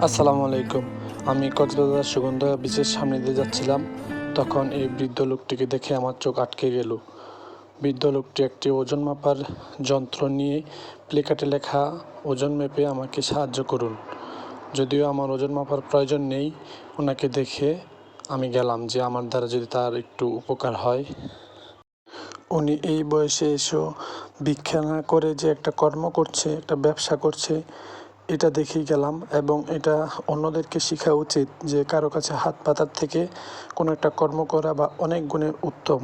আসসালামু আলাইকুম। আমি কক্সবাজার সুগন্ধা বিচের সামনে দিয়ে যাচ্ছিলাম। তখন এই বৃদ্ধ লোকটিকে দেখে আমার চোখ আটকে গেল। বৃদ্ধ লোকটি একটি ওজন মাপার যন্ত্র নিয়ে প্লেকার্ডে লেখা ওজন মেপে আমাকে সাহায্য করুন। যদিও আমার ওজন মাপার প্রয়োজন নেই, ওনাকে দেখে আমি গেলাম যে আমার দ্বারা যদি তার একটু উপকার হয়। উনি এই বয়সে এসেও ভিক্ষা না করে যে একটা কর্ম করছে, একটা ব্যবসা করছে, এটা দেখেই গেলাম। এবং এটা অন্যদেরকে শেখা উচিত যে কারো কাছে হাত পাতার থেকে কোনো একটা কর্ম করা বা অনেক গুণে উত্তম।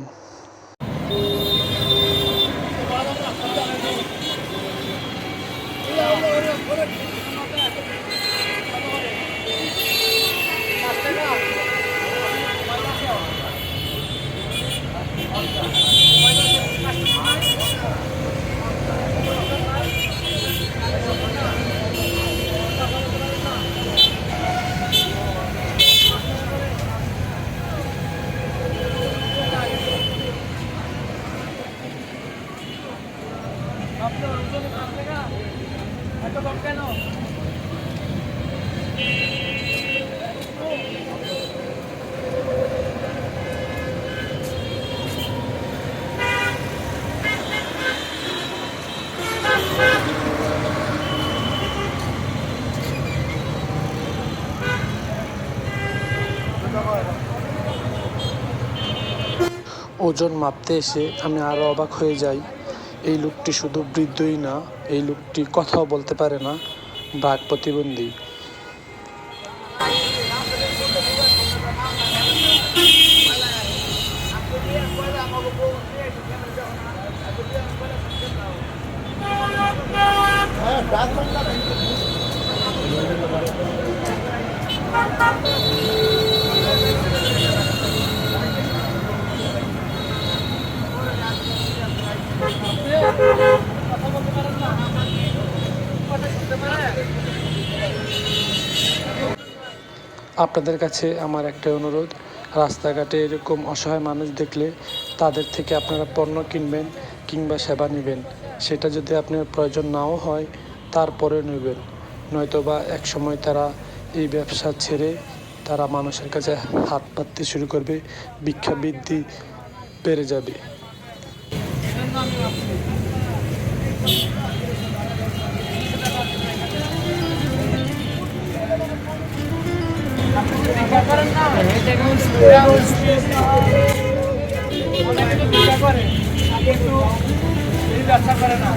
ওজন মাপতে এসে আমি আরও অবাক হয়ে যাই। এই লোকটি শুধু বৃদ্ধই না, এই লোকটি কথাও বলতে পারে না, বাক প্রতিবন্ধী। আপনাদের কাছে আমার একটা অনুরোধ, রাস্তাঘাটে এরকম অসহায় মানুষ দেখলে তাদের থেকে আপনারা পণ্য কিনবেন কিংবা সেবা নেবেন। সেটা যদি আপনার প্রয়োজন নাও হয় তারপরে নেবেন, নয়তোবা এক সময় তারা এই ব্যবসা ছেড়ে তারা মানুষের কাছে হাত পাততে শুরু করবে, ভিক্ষাবৃত্তি বেড়ে যাবে। ব্যবসা করে না